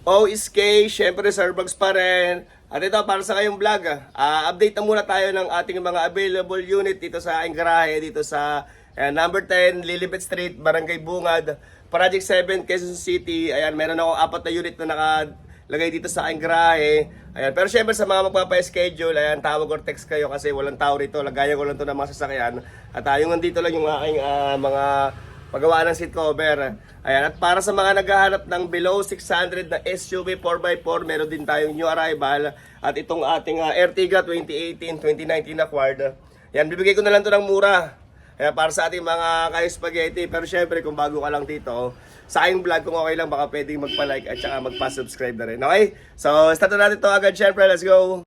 OSK, syempre Starbucks pa rin. At ito, para sa kayong vlog, update na muna tayo ng ating mga available unit dito sa aking garahe, dito sa number 10, Lilibet Street, Barangay Bungad, Project 7, Quezon City. Ayan, meron ako 4 na unit na nakalagay dito sa aking garahe. Ayan, pero syempre sa mga magpapa-schedule, ayan, tawag or text kayo kasi walang tao rito. Lagayan ko lang ito ng mga sasakyan. At yung nandito lang yung aking mga paggawa ng seat cover. Ayan, at para sa mga naghahanap ng below 600 na SUV 4x4, meron din tayong new arrival. At itong ating Ertiga 2018, 2019 acquired. Ayan, bibigay ko na lang ito ng mura. Ayan, para sa ating mga kayo-spaghetti. Pero syempre, kung bago ka lang dito, sa aking vlog, kung okay lang, baka pwedeng magpa-like at saka magpa-subscribe na rin. Okay? So, start na natin ito agad, syempre. Let's go!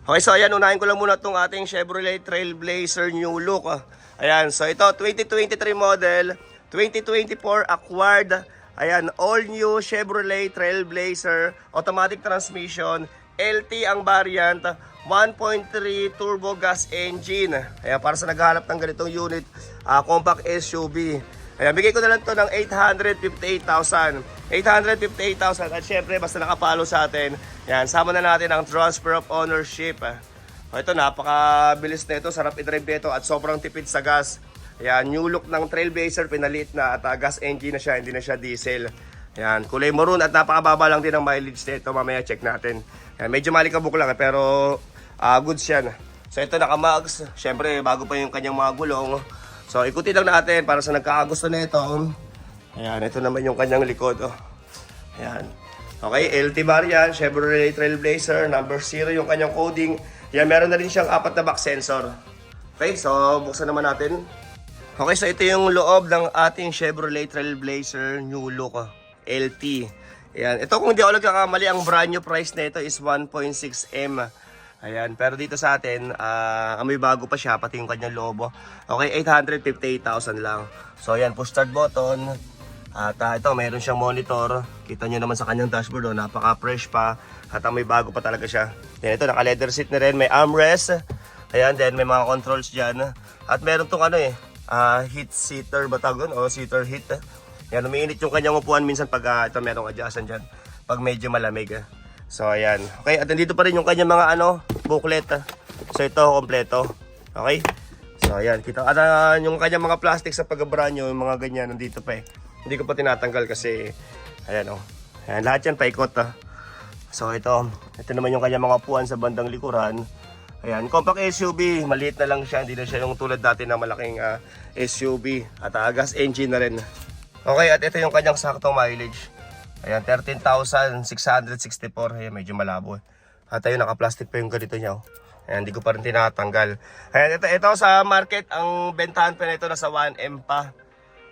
Okay, so ayan, unahin ko lang muna itong ating Chevrolet Trailblazer New Look. Ayan, so ito, 2023 model, 2024 acquired. Ayan, all new Chevrolet Trailblazer, automatic transmission, LT ang variant, 1.3 turbo gas engine. Ayan, para sa naghahanap ng ganitong unit, compact SUV. Ayan, bigay ko na lang ito ng 858,000. 858,000 at syempre basta nakapalo sa atin. Yan, sama na natin ang transfer of ownership. Ito, napakabilis na ito, sarap i-drive nito at sobrang tipid sa gas. Ayan, new look ng Trailblazer, pinalit na at gas engine na siya, hindi na siya diesel. Ayan, kulay maroon at napakababa lang din ang mileage nito. Mamaya check natin. Ayan, medyo malikabok lang pero goods yan. So ito naka-mags, syempre bago pa yung kanyang mga gulong. So, ikutin lang natin para sa nagkakagusto na ito. Ayan, ito naman yung kanyang likod. Oh. Ayan. Okay, LT variant, Chevrolet Trailblazer, number 0 yung kanyang coding. Ayan, meron na rin siyang 4 na back sensor. Okay, so buksan naman natin. Okay, so ito yung loob ng ating Chevrolet Trailblazer New Look, LT. Ayan, ito kung hindi ako nagkakamali, ang brand new price na ito is 1.6M. Ayan, pero dito sa atin, amoy bago pa siya, pati yung kanyang lobo. Okay, 858,000 lang. So, ayan, push start button. At ito, mayroon siyang monitor. Kita nyo naman sa kanyang dashboard, oh, napaka-fresh pa. At amoy bago pa talaga siya. Then ito, naka-leather seat na rin, may armrest. Ayan, then may mga controls dyan. At meron tong heat seater ba tawag o seater heat. Ayan, umiinit yung kanyang upuan minsan pag ito merong adjustan dyan. Pag medyo malamig. So, ayan. Okay, at nandito pa rin yung kanyang mga booklet. So, ito, kompleto. Okay? So, ayan. Kita, yung kanyang mga plastic sa pag-branyo, yung mga ganyan, nandito pa eh. Hindi ko pa tinatanggal kasi, ayan o. Ayan, lahat yan paikot. So, ito naman yung kanyang mga upuan sa bandang likuran. Ayan, compact SUV. Maliit na lang siya. Hindi na siya yung tulad dati na malaking SUV. At gas engine na rin. Okay, at ito yung kanyang saktong mileage. Ayan, 13,664. Ayan, medyo malabo. At ayun, naka-plastic pa yung ganito niya. Ayan, hindi ko pa rin tinatanggal. Ayan, ito sa market, ang bentahan pa nito nasa 1M pa.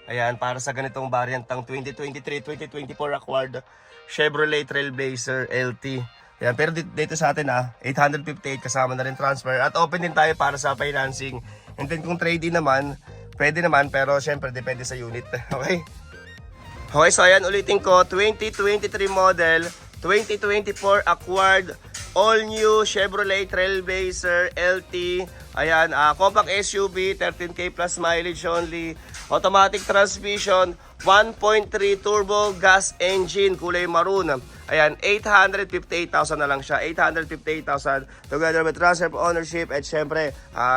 Ayan, para sa ganitong variant ng 2023-2024 acquired Chevrolet Trailblazer LT. Ayan, pero dito sa atin 858 kasama na rin transfer. At open din tayo para sa financing. And then kung trade-in naman, pwede naman, pero syempre depende sa unit. Okay? Okay, so ayan, ulitin ko, 2023 model, 2024 acquired, all new Chevrolet Trailblazer LT. Ayan, compact SUV, 13K plus mileage only, automatic transmission, 1.3 turbo gas engine, kulay maroon. Ayan, 858,000 na lang siya, 858,000 together with transfer of ownership at syempre,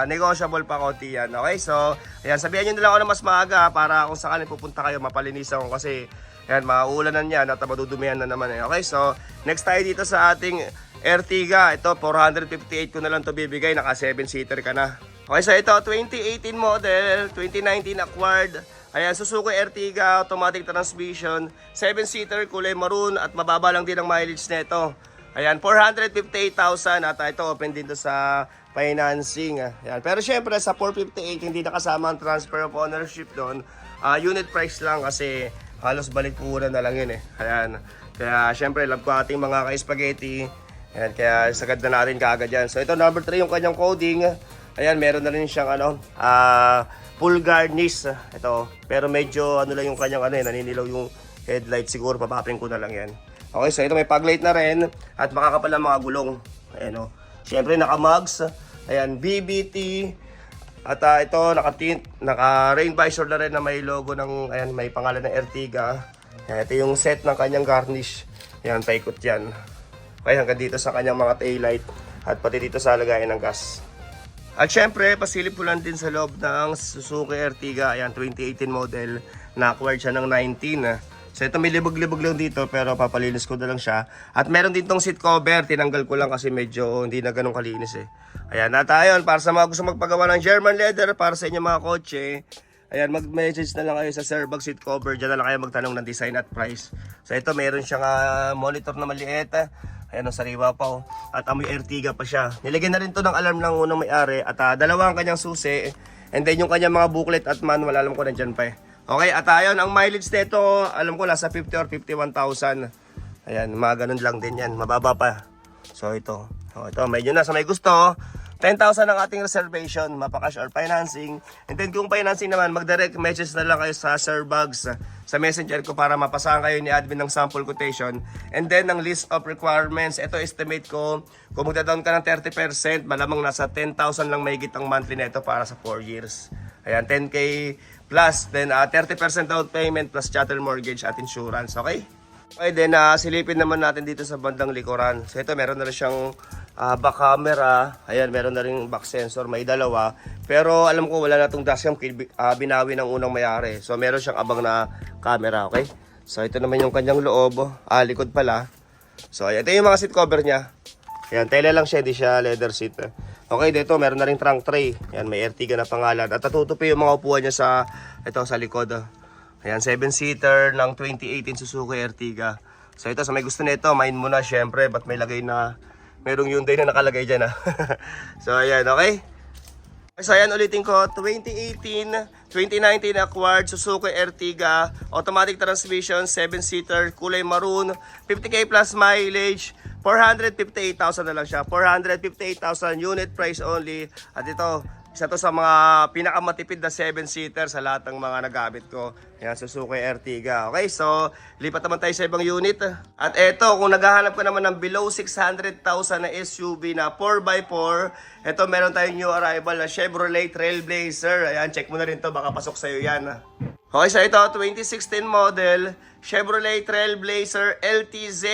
negotiable pa konti yan. Okay, so, ayan, sabihan nyo na lang ako na mas maaga para kung sakaling pupunta kayo, mapalinisan ko kasi, ayan, mauulanan yan at madudumihan na naman. Okay, so, next tayo dito sa ating Ertiga. Ito, 458 ko na lang to bibigay, naka 7-seater ka na. Okay, so ito, 2018 model, 2019 acquired. Ayan, Suzuki Ertiga, automatic transmission, 7-seater, kulay maroon at mababa lang din ang mileage nito. Ayan, 458,000 at ito open din to sa financing. Ayan, pero syempre sa 458 hindi nakasama ang transfer of ownership doon. Unit price lang kasi halos balik pura na lang yun eh. Ayan, kaya syempre love ko ating mga ka-spaghetti. Ayan, kaya sagad na natin kaagad yan. So ito number 3 yung kanyang coding. Ayan, meron na rin siyang full garnish. Ito, pero medyo lang yung kanyang naninilaw yung headlight. Siguro papapin ko na lang yan. Okay, so ito may paglight na rin at makakapal ang mga gulong. Ayan o. Siyempre naka-mugs. Ayan, BBT. At ito, naka-tint, naka-rain visor na rin na may logo ng, ayan, may pangalan ng Ertiga. Ayan, ito yung set ng kanyang garnish. Ayan, paikot yan. Okay, hanggang dito sa kanyang mga taillight at pati dito sa lagayan ng gas. At syempre, pasilip ko lang din sa loob ng Suzuki Ertiga. Ayan, 2018 model. Na-acquired siya ng 19. So ito may libog-libog lang dito pero papalinis ko na lang siya. At meron din tong seat cover. Tinanggal ko lang kasi medyo hindi na ganun kalinis eh. Ayan, at ayun, para sa mga gusto magpagawa ng German leather para sa inyong mga kotse. Ayan, mag-message na lang kayo sa Serbag seat cover. Diyan na lang kayo magtanong ng design at price. So ito, meron siyang monitor na maliit. Ayan, ang sariwa pa oh. At amoy Ertiga pa siya. Nilagyan na rin to ng alarm ng unang may-ari. At dalawa ang kanyang susi. And then yung kanyang mga booklet at manual, alam ko nandyan pa eh. Okay, at ayun, ang mileage nito, alam ko nasa 50 or 51,000. Ayan, mga ganun lang din yan. Mababa pa. So ito. Oh, ito, medyo na sa may gusto. 10,000 ang ating reservation, mapa-cash or financing. And then kung financing naman, mag-direct message na lang kayo sa Sir Bugs sa messenger ko para mapasahan kayo ni admin ng sample quotation. And then ang list of requirements, ito estimate ko, kung magda-down ka ng 30%, malamang nasa 10,000 lang mahigit ang monthly nito para sa 4 years. Ayan, 10K plus, then 30% down payment plus chattel mortgage at insurance, okay? Okay, then silipin naman natin dito sa bandang likuran. So ito, meron na rin siyang back camera. Ayan, meron na rin back sensor, may dalawa. Pero alam ko wala na itong dashcam, binawi ng unang may-ari. So meron siyang abang na camera, okay? So ito naman yung kanyang loob, likod pala. So ayan, ito yung mga seat cover niya. Ayan, tela lang siya, hindi siya leather seat. Okay, dito meron na rin trunk tray. Ayan, may Ertiga na pangalan. At natutupi yung mga upuan niya sa likod. Ayan, 7-seater ng 2018 Suzuki Ertiga. So ito, sa may gusto nito, main mo na syempre. Ba't may lagay na, merong Hyundai na nakalagay dyan ha. So ayan, okay. So ayan, ulitin ko, 2018, 2019 acquired Suzuki Ertiga. Automatic transmission, 7-seater, kulay maroon, 50k plus mileage. 458,000 na lang siya. 458,000 unit price only. At ito, isa to sa mga pinakamatipid na 7-seater sa lahat ng mga nagamit ko. Ayan, Suzuki Ertiga. Okay, so lipat naman tayo sa ibang unit. At eto, kung naghahanap ka naman ng below 600,000 na SUV na 4x4, eto meron tayong new arrival na Chevrolet Trailblazer. Ayan, check mo na rin to, baka pasok sa'yo yan. Okay, so ito, 2016 model, Chevrolet Trailblazer LTZ.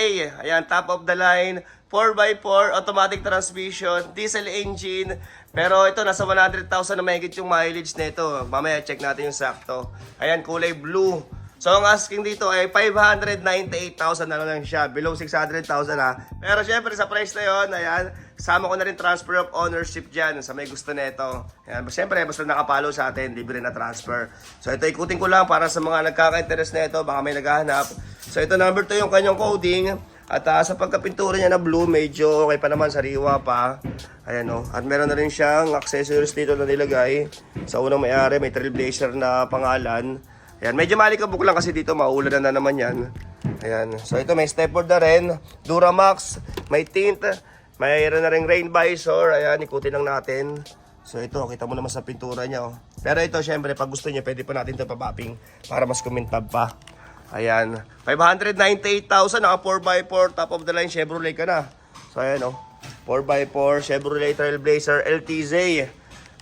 Ayan, top of the line, 4x4, automatic transmission, diesel engine. Pero ito, nasa 100,000 na mahigit yung mileage nito. Mamaya, check natin yung sakto. Ayan, kulay blue. So, ang asking dito ay 598,000 na lang siya. Below 600,000 ha. Pero syempre, sa price na yun, ayan, sama ko na rin transfer of ownership dyan sa may gusto nito. Ayan, syempre, basta nakapalo sa atin, libre na transfer. So, ito ikutin ko lang para sa mga nagkaka-interest na ito. Baka may naghahanap. So, ito number 2 yung kanyang coding. At sa pagkapintura niya na blue, medyo okay pa naman, sariwa pa. Ayan o. At meron na rin siyang accessories dito na nilagay. Sa unang may-ari, may Trailblazer na pangalan. Ayan, medyo malikabok lang kasi dito, maulan na naman yan. Ayan, so ito may stepboard na rin. Duramax, may tint, mayroon na rin rain visor. Ayan, ikutin lang natin. So ito, kita mo naman sa pintura niya. Oh. Pero ito, syempre, pag gusto niyo, pwede pa natin ito pabapping para mas kumintab pa. Ayan, 598,000, naka 4x4, top of the line Chevrolet ka na. So ayan oh, 4x4 Chevrolet Trailblazer LTZ.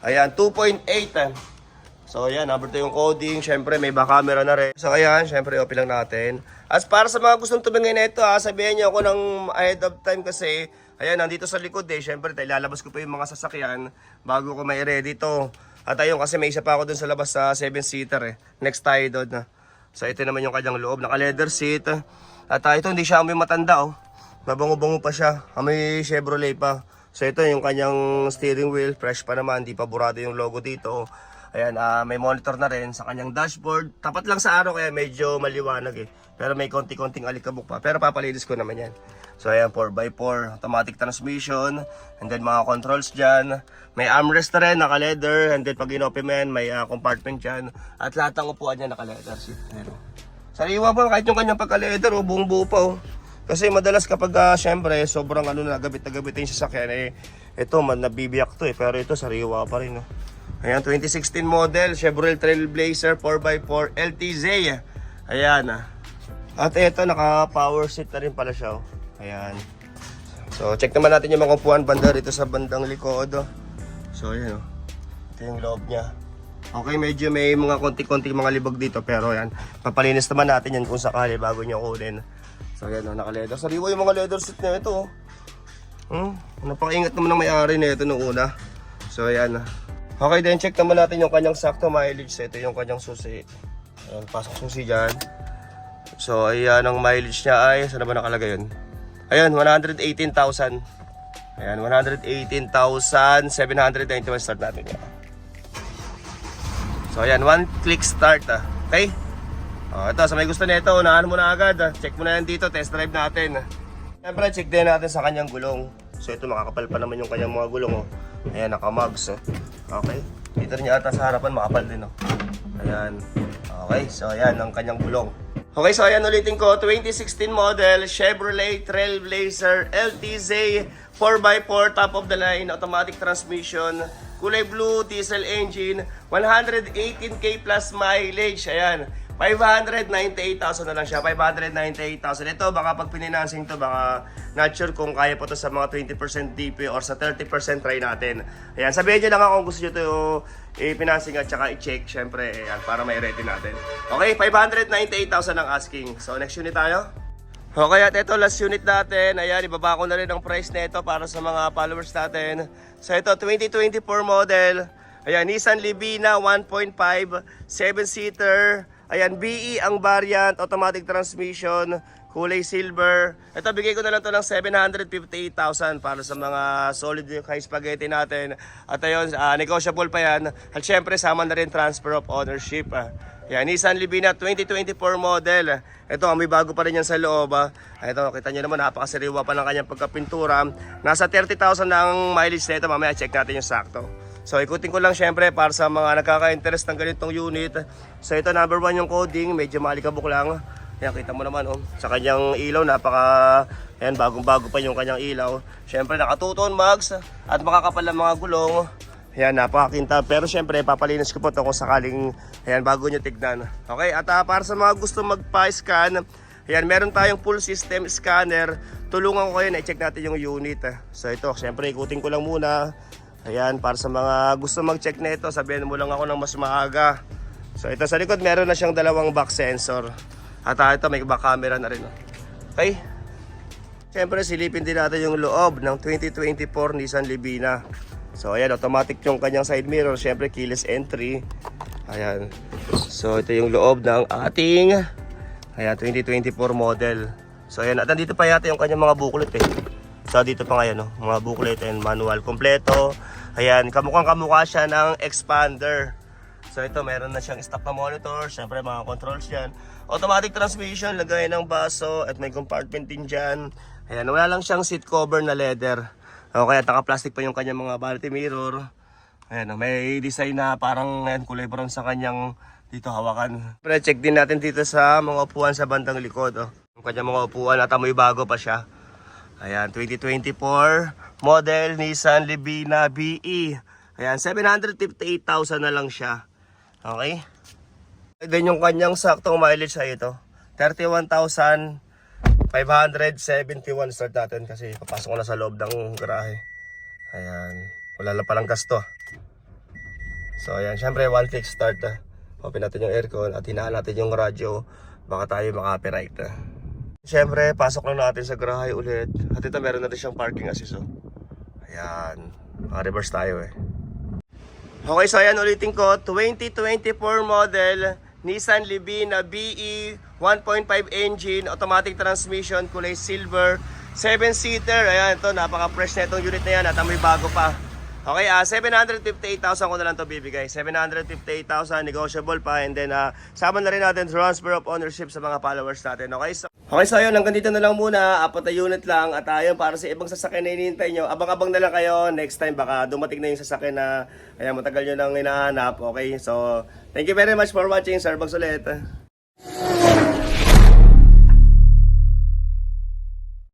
Ayan, 2.8. So ayan, number 2 yung coding, syempre may back camera na rin. So ayan, syempre open lang natin. As para sa mga gustong tumingin na ito, sabihin niyo ako ng ahead of time kasi, ayan, nandito sa likod eh, syempre lalabas ko pa yung mga sasakyan bago ko may ready to. At ayun, kasi may isa pa ako dun sa labas sa 7-seater eh. Next tayo doon. So ito naman yung kanyang loob, naka leather seat. At ito hindi siya amoy matanda oh. Mabango-bango pa siya, amoy Chevrolet pa. So ito yung kanyang steering wheel, fresh pa naman, di pa burado yung logo dito. Ayan, may monitor na rin sa kanyang dashboard. Tapat lang sa araw kaya medyo maliwanag eh. Pero may konti-konting alikabok pa. Pero papalinis ko naman yan. So ayan, 4x4, automatic transmission. And then mga controls dyan. May armrest na rin, naka-leather. And then pag in-open mo yan, may compartment dyan. At lahat ng upuan niya naka-leather seat. Sariwa pa, kahit yung kanyang pagka-leather, buong buo pa oh. Kasi madalas kapag syempre, sobrang nagabit yung sasakyan eh. Ito, nabibiyak to eh. Pero ito, sariwa pa rin oh. Ayan, 2016 model, Chevrolet Trailblazer 4x4 LTZ. Ayan. At ito, naka-power seat na rin pala siya. Ayan. So, check naman natin yung mga upuan banda rito sa bandang likod. So, ayan. Ito yung loob niya. Okay, medyo may mga konti-konti mga libag dito, pero yan, papalinis naman natin yan kung sakali bago nyo kunin. So yan, naka-leather. Sariwa yung mga leather seat na ito. Napakaingat naman ng may-ari na ito nung una. So yan. Okay, then check naman natin yung kanyang sakto mileage. Ito yung kanyang susi. Ayan, pasok susi dyan. So ayan, ang mileage niya ay, saan na ba nakalagay yun? Ayan, 118,000. Ayan, 118,791 start natin yan. So ayan, one click start. Okay? Ito, sa may gusto nito, unahan mo na agad. Check mo na yan dito, test drive natin. Siyempre, check din natin sa kanyang gulong. So ito, makakapal pa naman yung kanyang mga gulong. Ayan, naka-mugs. Okay? Dito rin ata sa harapan, makapal din. Ayan. Okay, so ayan ang kanyang gulong. Okay, so ayan ulitin ko, 2016 model Chevrolet Trailblazer LTZ 4x4 top of the line automatic transmission, kulay blue, diesel engine, 118k plus mileage. Ayan, 598,000 na lang siya, 598,000. Ito, baka pag pininancing to, baka not sure kung kaya po to sa mga 20% DP or sa 30% try natin. Ayan, sabihin nyo lang ako kung gusto nyo to i-financing at saka i-check, syempre, ayan, para may ready natin. Okay, 598,000 ang asking. So, next unit tayo. Okay, at ito, last unit natin. Ayan, ibaba ko na rin ang price na ito para sa mga followers natin. So, ito, 2024 model. Ayan, Nissan Livina 1.5, 7-seater. Ayan, BE ang variant, automatic transmission, kulay silver. Ito, bigay ko na lang to ng 758,000 para sa mga solid high spaghetti natin. At ayun, negotiable pa yan. At syempre, sama na rin transfer of ownership. Ayan, Nissan Livina 2024 model. Ito, may bago pa rin yan sa loob. Ito, kita nyo naman, napakasariwa pa ng kanyang pagkapintura. Nasa 30,000 na ang mileage na ito. Mamaya, check natin yung sakto. So, ikutin ko lang syempre para sa mga nagkaka-interest ng ganitong unit. So, ito number 1 yung coding. Medyo malikabok lang. Ayan, kita mo naman, sa kanyang ilaw, ayan, bagong-bago pa yung kanyang ilaw. Syempre, naka-two-tone mags at makakapal ang mga gulong. Ayan, napakakinta. Pero syempre, papalinis ko po ito kung sakaling, ayan, bago nyo tignan. Okay, at para sa mga gusto magpa-scan, ayan, meron tayong full system scanner. Tulungan ko kayo na i-check natin yung unit. So, ito, syempre, ikutin ko lang muna. Ayan, para sa mga gusto mag-check na ito, sabihin mo lang ako ng mas maaga. So ito sa likod, meron na siyang dalawang back sensor. At ito, may back camera na rin. Okay? Siyempre, silipin din natin yung loob ng 2024 Nissan Livina. So ayan, automatic yung kanyang side mirror. Siyempre, keyless entry. Ayan. So ito yung loob ng ating 2024 model. So ayan, at nandito pa yata yung kanyang mga booklet So dito pa ngayon, mga booklet and manual kompleto. Ayan, kamukhang-kamukha siya ng expander. So ito, meron na siyang stock na monitor. Siyempre, mga controls dyan. Automatic transmission, lagay ng baso at may compartment din dyan. Ayan, wala lang siyang seat cover na leather. Okay, at naka-plastic pa yung kanyang mga vanity mirror. Ayan, may design na parang kulay brown sa kanyang dito hawakan. Pero check din natin dito sa mga upuan sa bandang likod. Yung kanyang mga upuan at amoy bago pa siya. Ayan, 2024 model Nissan Livina BE. Ayan, 758,000 na lang siya. Okay? Then yung kanyang saktong mileage ay ito. 31,571 start natin kasi papasok ko na sa loob ng garahe. Ayan, wala lang palang gasto. So ayan, syempre one click start. Open natin yung aircon at hinaan natin yung radyo. Baka tayo maka-copyright. Siyempre, pasok lang natin sa garahe ulit. At ito, meron natin siyang parking assist. Ayan. Reverse tayo Okay, so ayan, ulitin ko. 2024 model Nissan Livina BE 1.5 engine, automatic transmission, kulay silver, 7-seater. Ayan, ito, napaka-fresh na itong unit na yan at amoy bago pa. Okay, 758,000 ko na lang to bibigay. 758,000, negotiable pa. And then, sama na rin natin transfer of ownership sa mga followers natin. Okay, so ayun, hanggang dito na lang muna. 4 na unit lang. At ayun, para sa ibang sasakyan na hinihintay nyo, abang-abang na lang kayo. Next time, baka dumating na yung sasakyan na ayan, matagal nyo nang hinahanap. Okay, so thank you very much for watching. Sir Bags ulit.